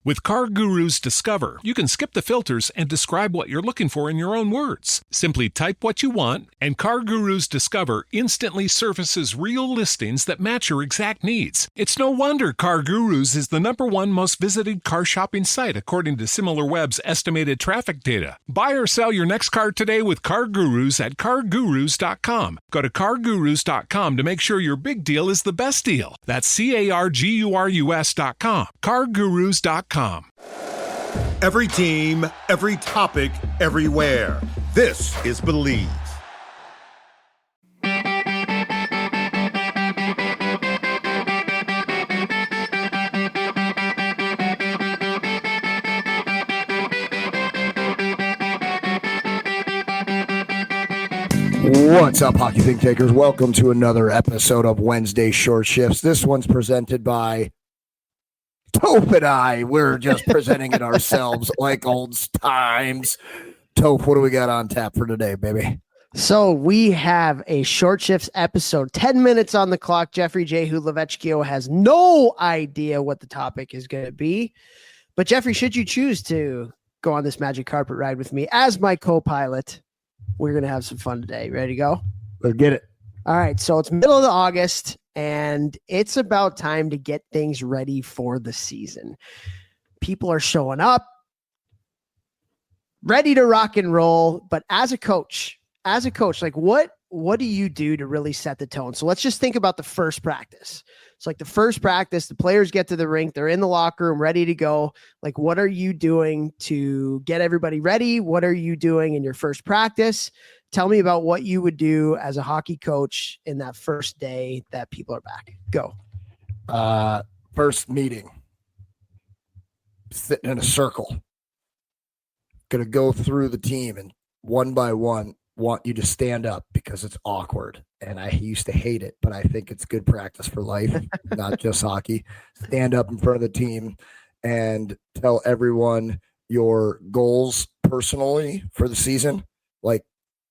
With Car Gurus Discover, you can skip the filters and describe what you're looking for in your own words. Simply type what you want, and Car Gurus Discover instantly surfaces real listings that match your exact needs. It's no wonder Car Gurus is the #1 most visited car shopping site according to SimilarWeb's estimated traffic data. Buy or sell your next car today with Car Gurus at CarGurus.com. Go to CarGurus.com to make sure your big deal is the best deal. That's CarGurus.com. CarGurus.com. Every team, every topic, everywhere. This is Believe. What's up, Hockey Think Takers? Welcome to another episode of Wednesday Short Shifts. This one's presented by Toph and I. We're just presenting it ourselves like old times. Toph, what do we got on tap for today, baby? So we have a Short Shifts episode, 10 minutes on the clock. Jeffrey J. Hulavechkio has no idea what the topic is going to be. But Jeffrey, should you choose to go on this magic carpet ride with me as my co-pilot, we're going to have some fun today. Ready to go? Let's get it. All right. So it's middle of August, and it's about time to get things ready for the season. People are showing up, ready to rock and roll. But as a coach, like what do you do to really set the tone? So let's just think about the first practice. It's like the first practice, the players get to the rink, they're in the locker room, ready to go. Like, what are you doing to get everybody ready? What are you doing in your first practice? Tell me about what you would do as a hockey coach in that first day that people are back. Go. First meeting. Sitting in a circle. Going to go through the team and one by one want you to stand up because it's awkward. And I used to hate it, but I think it's good practice for life, not just hockey. Stand up in front of the team and tell everyone your goals personally for the season, like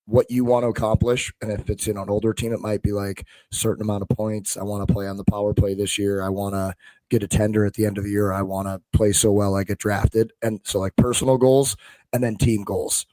what you want to accomplish. And if it's in an older team, it might be like a certain amount of points. I want to play on the power play this year. I want to get a tender at the end of the year. I want to play so well I get drafted. And so like personal goals and then team goals.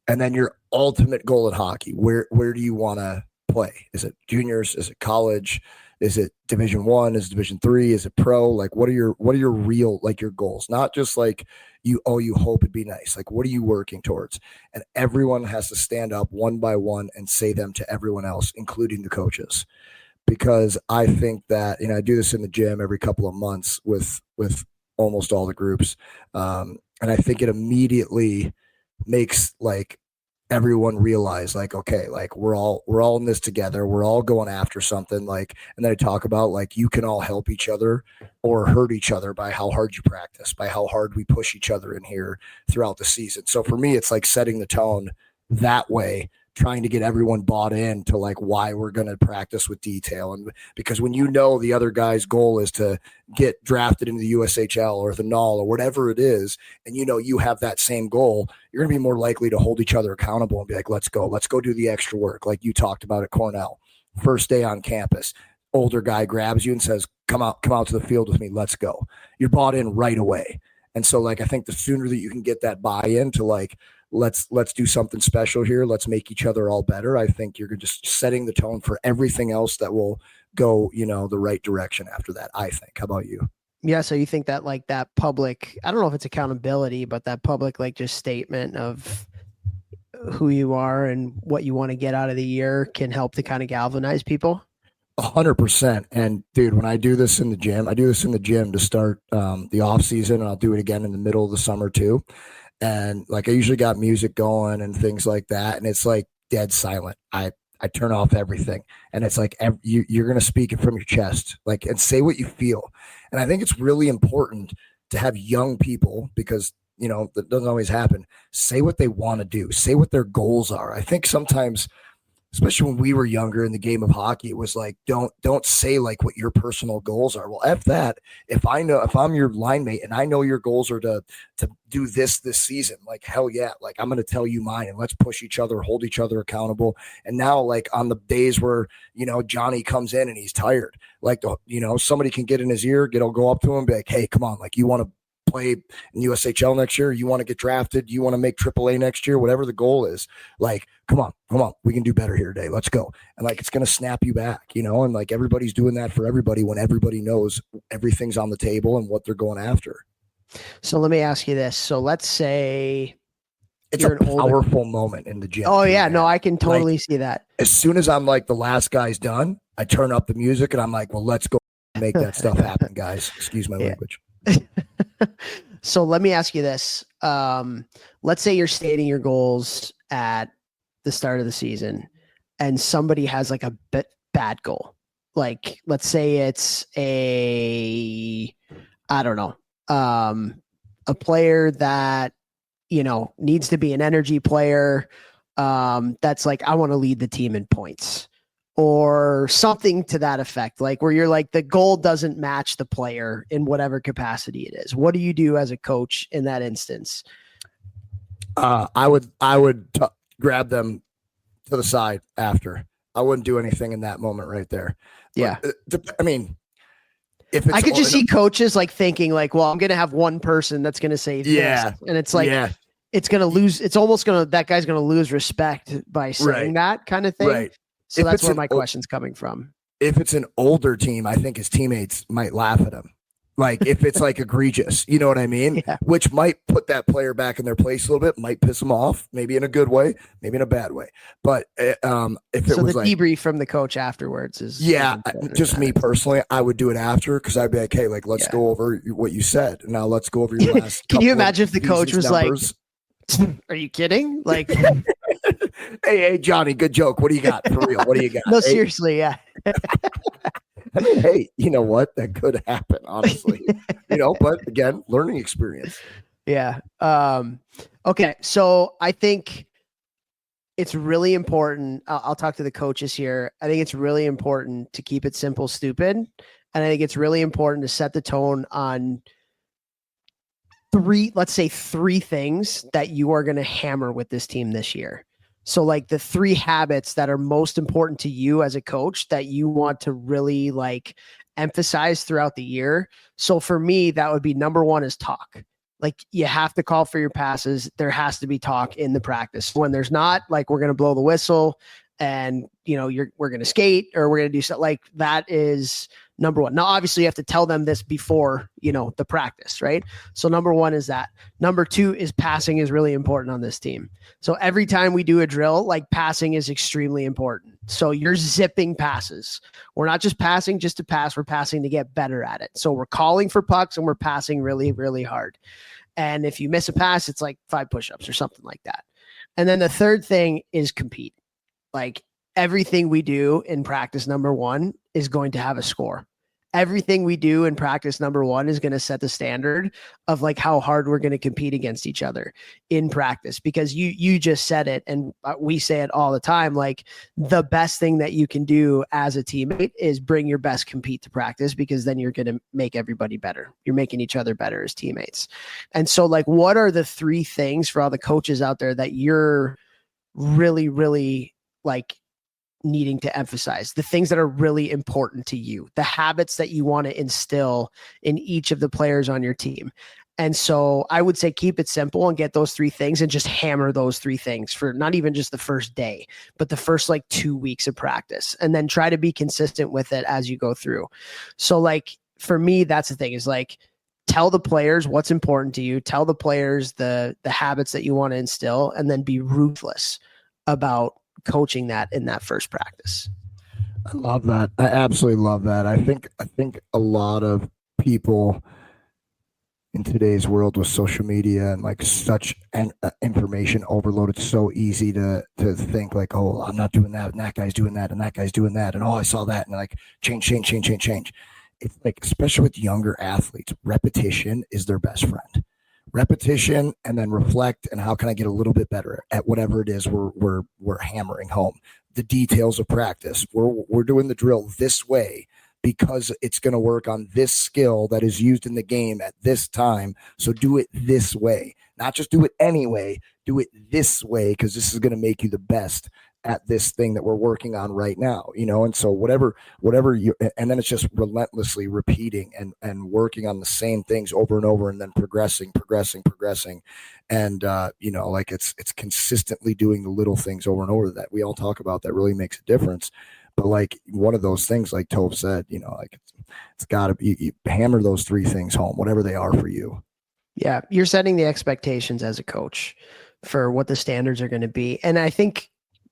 And then your ultimate goal in hockey, where do you want to play? Is it juniors? Is it college? Is it Division I? Is it Division III? Is it pro? Like, what are your real, like, your goals? Not just like you hope it'd be nice. Like, what are you working towards? And everyone has to stand up one by one and say them to everyone else, including the coaches. Because I think that, I do this in the gym every couple of months with almost all the groups. And I think it immediately makes like everyone realize like, okay, like we're all in this together. We're all going after something, like, and then I talk about like, you can all help each other or hurt each other by how hard you practice, by how hard we push each other in here throughout the season. So for me, it's like setting the tone that way, trying to get everyone bought in to like why we're going to practice with detail. And because when the other guy's goal is to get drafted into the USHL or the NAL or whatever it is, and you have that same goal, you're going to be more likely to hold each other accountable and be like, let's go do the extra work. Like you talked about at Cornell, first day on campus, older guy grabs you and says, come out to the field with me. Let's go. You're bought in right away. And so like, I think the sooner that you can get that buy-in to like, let's do something special here. Let's make each other all better. I think you're just setting the tone for everything else that will go, the right direction after that, I think. How about you? Yeah. So you think that like that public, I don't know if it's accountability, but that public, like just statement of who you are and what you want to get out of the year can help to kind of galvanize people? 100%. And dude, when I do this in the gym, to start the off season, and I'll do it again in the middle of the summer too. And like, I usually got music going and things like that. And it's like dead silent. I turn off everything. And it's like, you're going to speak it from your chest, like, and say what you feel. And I think it's really important to have young people, because, that doesn't always happen, say what they want to do, say what their goals are. I think sometimes, especially when we were younger in the game of hockey, it was like, don't say like what your personal goals are. Well, F that. If I'm your line mate and I know your goals are to do this season, like, hell yeah, like I'm going to tell you mine, and let's push each other, hold each other accountable. And now, like, on the days where, Johnny comes in and he's tired, like, somebody can get in his ear, go up to him and be like, hey, come on, like, you want to play in USHL next year, you want to get drafted, you want to make AAA next year, whatever the goal is, like, come on, we can do better here today. Let's go. And like, it's going to snap you back, you know, and like everybody's doing that for everybody when everybody knows everything's on the table and what they're going after. So let me ask you this. So let's say it's a powerful moment in the gym. Oh yeah, no, I can totally see that. As soon as I'm like, the last guy's done, I turn up the music and I'm like, well, let's go make that stuff happen, guys. Excuse my language. So let me ask you this. Let's say you're stating your goals at the start of the season and somebody has like a bad goal. Like, let's say it's a player that, you know, needs to be an energy player. That's like, I want to lead the team in points or something to that effect. Like where you're like, the goal doesn't match the player in whatever capacity it is. What do you do as a coach in that instance? I would grab them to the side after. I wouldn't do anything in that moment right there. Yeah. But, I mean, if it's I could just see coaches like thinking like, well, I'm going to have one person that's going to say this. And it's like, it's going to lose. It's almost going to, that guy's going to lose respect by saying that kind of thing. Right. So that's where my question's coming from. If it's an older team, I think his teammates might laugh at him. Like if it's like egregious, you know what I mean? Yeah. Which might put that player back in their place a little bit, might piss them off, maybe in a good way, maybe in a bad way. But if it so was the like debrief from the coach afterwards is just me personally, I would do it after because I'd be like, hey, like let's go over what you said. Now let's go over your last. Can you imagine if the coach was numbers. like, "Are you kidding?" Like, hey, Johnny, good joke. What do you got for real? What do you got? No, seriously, yeah. I mean, hey, you know what? That could happen, honestly. You know, but again, learning experience. Yeah. Okay. So I think it's really important. I'll talk to the coaches here. I think it's really important to keep it simple, stupid. And I think it's really important to set the tone on three things that you are going to hammer with this team this year. So like the 3 habits that are most important to you as a coach that you want to really like emphasize throughout the year. So for me, that would be number 1 is talk. Like you have to call for your passes. There has to be talk in the practice. When there's not, like we're going to blow the whistle and you know, we're going to skate or we're going to do something like that is number 1. Now, obviously you have to tell them this before, you know, the practice, right? So number 1 is that. Number 2 is passing is really important on this team. So every time we do a drill, like passing is extremely important. So you're zipping passes. We're not just passing just to pass. We're passing to get better at it. So we're calling for pucks and we're passing really, really hard. And if you miss a pass, it's like 5 push-ups or something like that. And then the third thing is compete. Like everything we do in practice, number 1 is going to have a score. Everything we do in practice, number 1 is going to set the standard of like how hard we're going to compete against each other in practice, because you just said it. And we say it all the time. Like the best thing that you can do as a teammate is bring your best compete to practice, because then you're going to make everybody better. You're making each other better as teammates. And so like, what are the 3 things for all the coaches out there that you're really, really like needing to emphasize, the things that are really important to you, the habits that you want to instill in each of the players on your team? And so I would say keep it simple and get those 3 things and just hammer those 3 things for not even just the first day, but the first like 2 weeks of practice, and then try to be consistent with it as you go through. So like for me, that's the thing, is like tell the players what's important to you, tell the players the habits that you want to instill, and then be ruthless about coaching that in that first practice. I love that. I absolutely love that. I think a lot of people in today's world with social media and like such an information overload, it's so easy to think like, oh, I'm not doing that, and that guy's doing that, and that guy's doing that, and oh, I saw that, and like change. It's like, especially with younger athletes, repetition is their best friend. Repetition, and then reflect, and how can I get a little bit better at whatever it is we're hammering home. The details of practice. We're doing the drill this way because it's going to work on this skill that is used in the game at this time. So do it this way, not just do it anyway. Do it this way because this is going to make you the best at this thing that we're working on right now, and so whatever you, and then it's just relentlessly repeating and working on the same things over and over, and then progressing, and like it's consistently doing the little things over and over that we all talk about that really makes a difference. But like one of those things, like Toph said, like it's got to be, you hammer those 3 things home, whatever they are for you. Yeah, you're setting the expectations as a coach for what the standards are going to be. And I think,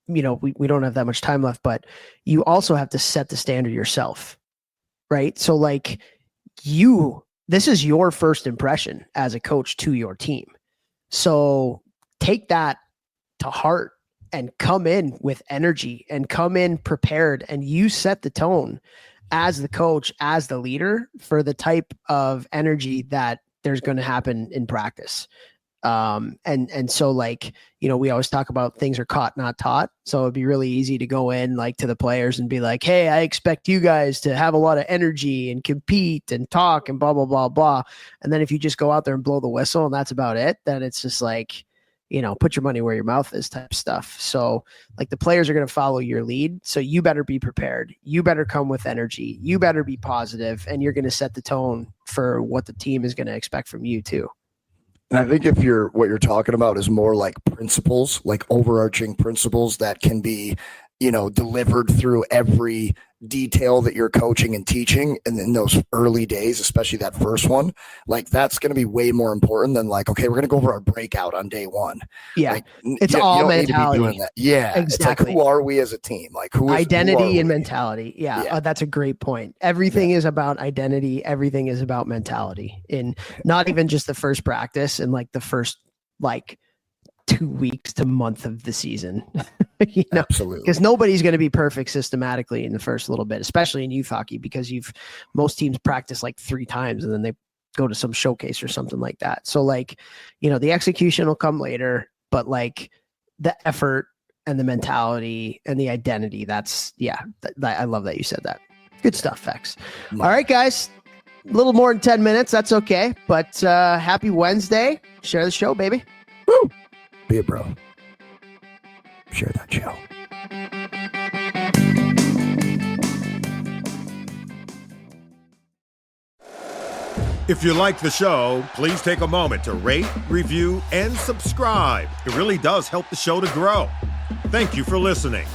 we don't have that much time left, but you also have to set the standard yourself, right? So like this is your first impression as a coach to your team. So take that to heart and come in with energy and come in prepared, and you set the tone as the coach, as the leader, for the type of energy that there's going to happen in practice. And so like, we always talk about things are caught, not taught. So it'd be really easy to go in like to the players and be like, hey, I expect you guys to have a lot of energy and compete and talk and blah, blah, blah, blah. And then if you just go out there and blow the whistle and that's about it, then it's just like, put your money where your mouth is type stuff. So like the players are going to follow your lead. So you better be prepared. You better come with energy. You better be positive, and you're going to set the tone for what the team is going to expect from you too. And I think what you're talking about is more like principles, like overarching principles that can be, delivered through every detail that you're coaching and teaching. And in those early days, especially that first one, like that's going to be way more important than like, okay, we're going to go over our breakout on day 1. Yeah. Like, it's all mentality. Doing that. Yeah. Exactly. It's like, who are we as a team? Like identity and mentality. Yeah. That's a great point. Everything is about identity. Everything is about mentality, in not even just the first practice and like the first, like 2 weeks to month of the season, Absolutely. Because nobody's going to be perfect systematically in the first little bit, especially in youth hockey, because most teams practice like 3 times and then they go to some showcase or something like that. So like, the execution will come later, but like the effort and the mentality and the identity, I love that you said that. Good stuff, Fex. All right, guys, a little more than 10 minutes. That's okay. But happy Wednesday. Share the show, baby. Woo! Be it, bro. Share that show. If you like the show, please take a moment to rate, review, and subscribe. It really does help the show to grow. Thank you for listening.